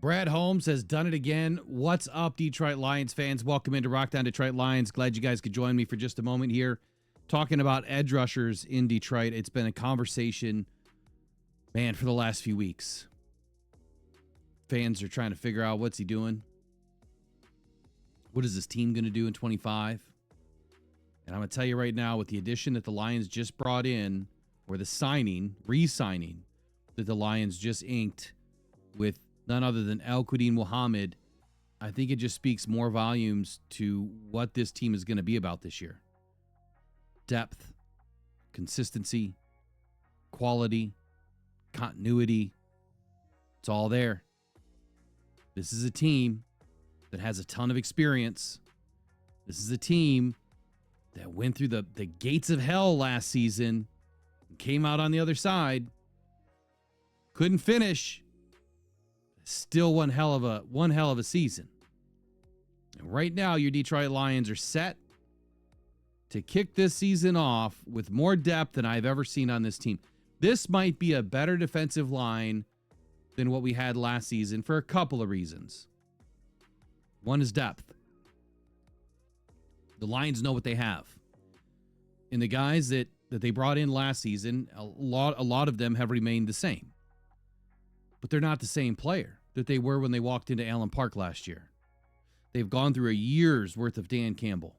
Brad Holmes has done it again. What's up, Detroit Lions fans? Welcome into Rockhound Detroit Lions. Glad you guys could join me for just a moment here. Talking about edge rushers in Detroit. It's been a conversation, man, for the last few weeks. Fans are trying to figure out what's he doing. What is this team going to do in 25? And I'm going to tell you right now, with the addition that the Lions just brought in, or the signing, re-signing, that the Lions just inked with none other than Al-Quadin Muhammad, I think it just speaks more volumes to what this team is going to be about this year. Depth, consistency, quality, continuity. It's all there. This is a team that has a ton of experience. This is a team that went through the gates of hell last season and came out on the other side. Couldn't finish. Still one hell of a season. And right now, your Detroit Lions are set to kick this season off with more depth than I've ever seen on this team. This might be a better defensive line than what we had last season for a couple of reasons. One is depth. The Lions know what they have. And the guys that they brought in last season, a lot of them have remained the same. But they're not the same player that they were when they walked into Allen Park last year. They've gone through a year's worth of Dan Campbell,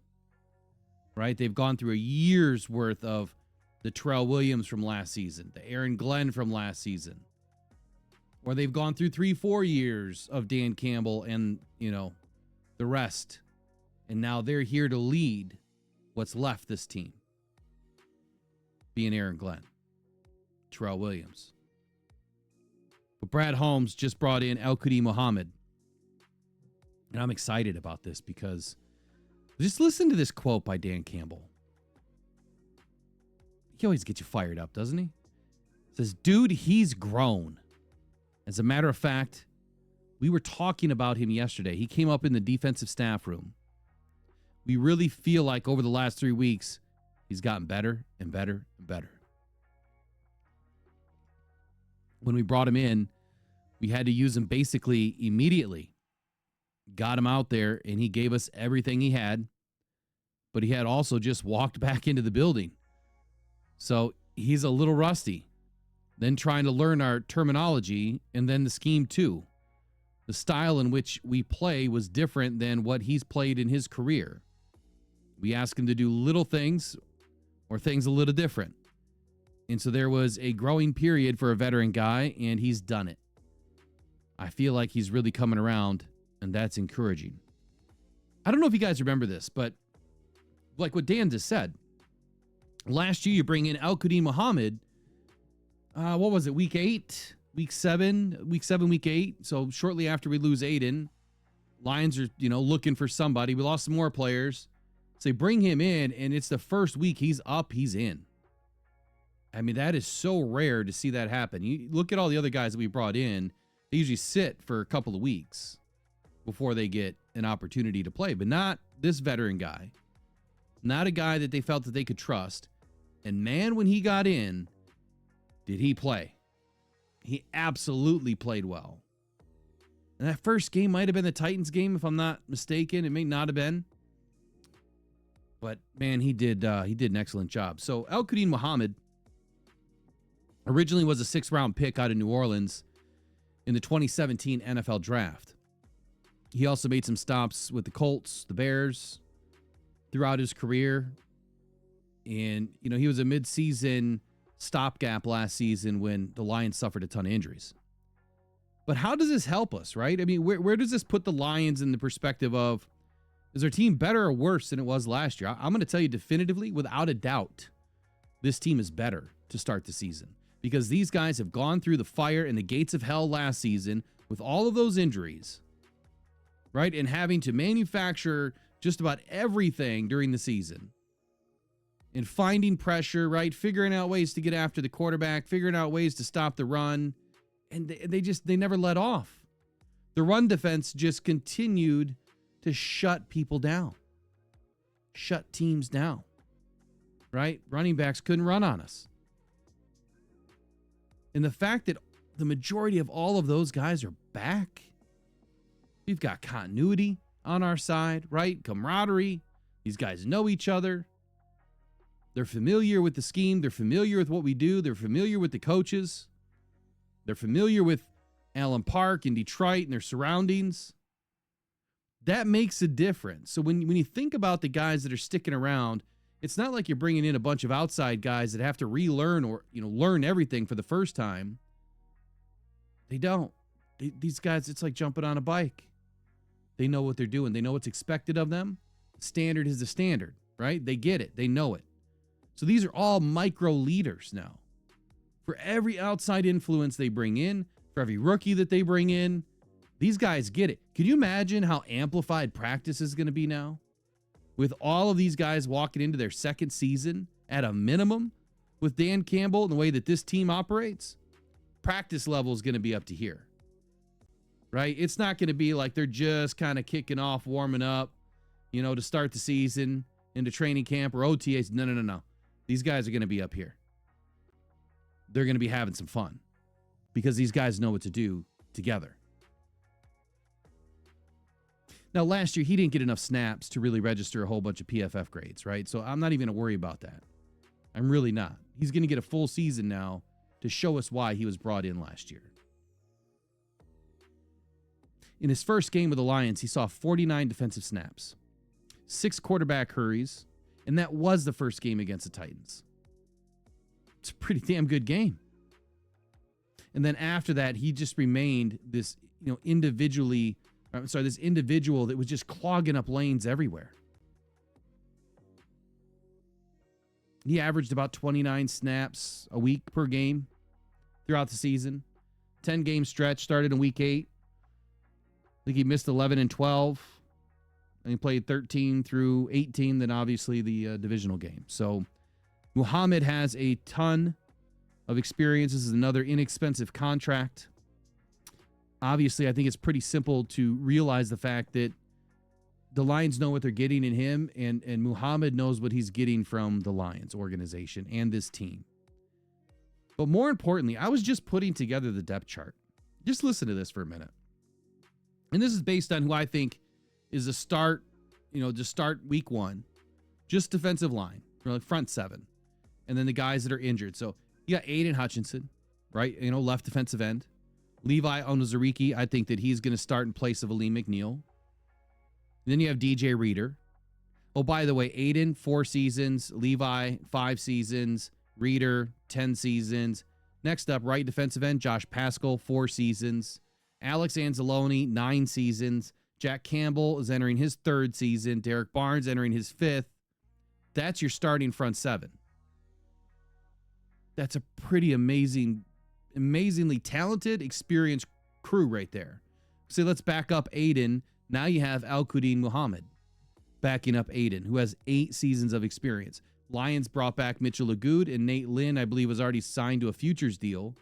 right? They've gone through a year's worth of the Terrell Williams from last season, the Aaron Glenn from last season. Or they've gone through 3-4 years of Dan Campbell and, the rest. And now they're here to lead what's left this team. Being Aaron Glenn, Terrell Williams. But Brad Holmes just brought in Al-Quadin Muhammad. And I'm excited about this because just listen to this quote by Dan Campbell. He always gets you fired up, doesn't he? He says, dude, he's grown. As a matter of fact, we were talking about him yesterday. He came up in the defensive staff room. We really feel like over the last 3 weeks, he's gotten better and better and better. When we brought him in, we had to use him basically immediately. Got him out there, and he gave us everything he had. But he had also just walked back into the building. So he's a little rusty. Then trying to learn our terminology, and then the scheme too. The style in which we play was different than what he's played in his career. We asked him to do little things or things a little different. And so there was a growing period for a veteran guy, and he's done it. I feel like he's really coming around, and that's encouraging. I don't know if you guys remember this, but like what Dan just said, last year you bring in Al-Quadin Muhammad. What was it? Week 8, week 7, week 8. So shortly after we lose Aiden, Lions are, looking for somebody. We lost some more players. So they bring him in, and it's the first week he's up, he's in. I mean, that is so rare to see that happen. You look at all the other guys that we brought in, they usually sit for a couple of weeks before they get an opportunity to play, but not this veteran guy. Not a guy that they felt that they could trust. And man, when he got in, did he play? He absolutely played well. And that first game might have been the Titans game, if I'm not mistaken. It may not have been. But man, he did an excellent job. So Al-Quadin Muhammad originally was a 6th-round pick out of New Orleans in the 2017 NFL Draft. He also made some stops with the Colts, the Bears, throughout his career. And, he was a midseason stopgap last season when the Lions suffered a ton of injuries. But how does this help us, right? I mean, where does this put the Lions in the perspective of, is our team better or worse than it was last year? I'm going to tell you definitively, without a doubt, this team is better to start the season. Because these guys have gone through the fire and the gates of hell last season with all of those injuries, right? And having to manufacture just about everything during the season. And finding pressure, right? Figuring out ways to get after the quarterback, figuring out ways to stop the run. And they never let off. The run defense just continued to shut people down. Shut teams down. Right? Running backs couldn't run on us. And the fact that the majority of all of those guys are back We've got continuity on our side, right? Camaraderie. These guys know each other. They're familiar with the scheme. They're familiar with what we do. They're familiar with the coaches. They're familiar with Allen Park and Detroit and their surroundings. That makes a difference. So when you think about the guys that are sticking around, it's not like you're bringing in a bunch of outside guys that have to relearn or learn everything for the first time. They don't. These guys, it's like jumping on a bike. They know what they're doing. They know what's expected of them. Standard is the standard, right? They get it. They know it. So these are all micro leaders now. For every outside influence they bring in, for every rookie that they bring in, these guys get it. Can you imagine how amplified practice is going to be now? With all of these guys walking into their second season at a minimum with Dan Campbell and the way that this team operates, practice level is going to be up to here, right? It's not going to be like they're just kind of kicking off, warming up, to start the season into training camp or OTAs. No. These guys are going to be up here. They're going to be having some fun because these guys know what to do together. Now, last year, he didn't get enough snaps to really register a whole bunch of PFF grades, right? So I'm not even going to worry about that. I'm really not. He's going to get a full season now to show us why he was brought in last year. In his first game with the Lions, he saw 49 defensive snaps, 6 quarterback hurries, and that was the first game against the Titans. It's a pretty damn good game. And then after that, he just remained this, this individual that was just clogging up lanes everywhere. He averaged about 29 snaps a week per game throughout the season. 10-game stretch started in week 8. I think he missed 11 and 12. And he played 13 through 18, then obviously the divisional game. So Muhammad has a ton of experience. This is another inexpensive contract. Obviously, I think it's pretty simple to realize the fact that the Lions know what they're getting in him, and Muhammad knows what he's getting from the Lions organization and this team. But more importantly, I was just putting together the depth chart. Just listen to this for a minute. And this is based on who I think is a start, to start week 1. Just defensive line, front 7. And then the guys that are injured. So you got Aiden Hutchinson, right? Left defensive end. Levi Onwuzurike, I think that he's going to start in place of Aleem McNeil. And then you have DJ Reader. Oh, by the way, Aiden, 4 seasons. Levi, 5 seasons. Reader, 10 seasons. Next up, right defensive end, Josh Paschal, 4 seasons. Alex Anzalone, 9 seasons. Jack Campbell is entering his 3rd season. Derek Barnes entering his 5th. That's your starting front 7. That's a pretty amazingly talented, experienced crew right there. So let's back up Aiden. Now you have Al-Quddin Muhammad backing up Aiden, who has 8 seasons of experience. Lions brought back Mitchell Lagoud, and Nate Lynn, I believe, was already signed to a futures deal.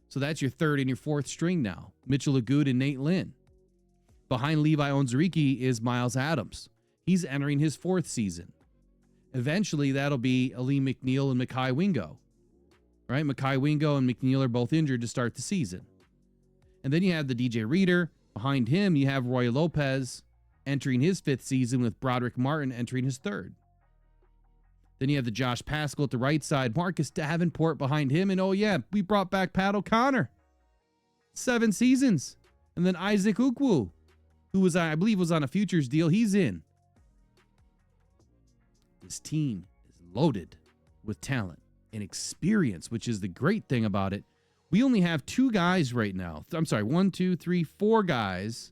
So that's your 3rd and your 4th string now. Mitchell Lagoud and Nate Lynn. Behind Levi Onwuzurike is Miles Adams. He's entering his 4th season. Eventually, that'll be Aleem McNeil and Mekhi Wingo. Right? Mekhi Wingo and McNeil are both injured to start the season. And then you have the DJ Reader. Behind him, you have Roy Lopez entering his 5th season with Broderick Martin entering his 3rd. Then you have the Josh Paschal at the right side. Marcus Davenport behind him. And oh yeah, we brought back Pat O'Connor. 7 seasons. And then Isaac Ukwu, who I believe was on a futures deal. He's in. This team is loaded with talent and experience, which is the great thing about it. We only have 2 guys right now. I'm sorry, 1, 2, 3, 4 guys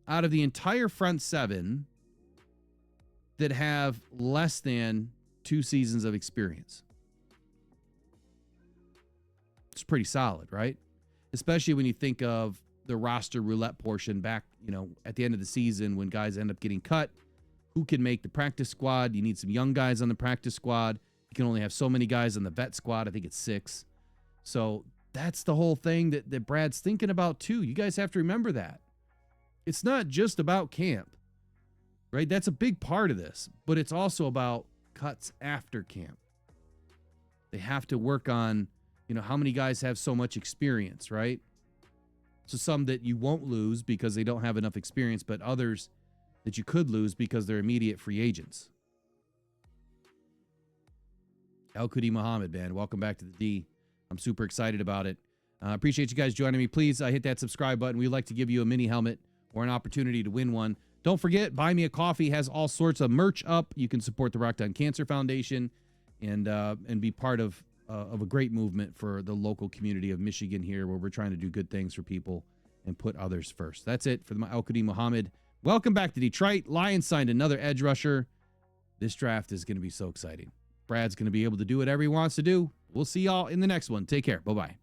out of the entire front 7 that have less than 2 seasons of experience. It's pretty solid, right? Especially when you think of the roster roulette portion back, at the end of the season when guys end up getting cut. Who can make the practice squad? You need some young guys on the practice squad. You can only have so many guys on the vet squad. I think it's 6. So that's the whole thing that Brad's thinking about too. You guys have to remember that. It's not just about camp, right? That's a big part of this, but it's also about cuts after camp. They have to work on, how many guys have so much experience, right? So some that you won't lose because they don't have enough experience, but others that you could lose because they're immediate free agents. Al Kudi Muhammad, man, welcome back to the D. I'm super excited about it. Appreciate you guys joining me. Please hit that subscribe button. We'd like to give you a mini helmet or an opportunity to win one. Don't forget, Buy Me a Coffee has all sorts of merch up. You can support the Rockhound Cancer Foundation and be part of a great movement for the local community of Michigan here, where we're trying to do good things for people and put others first. That's it for Al Kudi Muhammad. Welcome back to Detroit. Lions signed another edge rusher. This draft is going to be so exciting. Brad's going to be able to do whatever he wants to do. We'll see y'all in the next one. Take care. Bye-bye.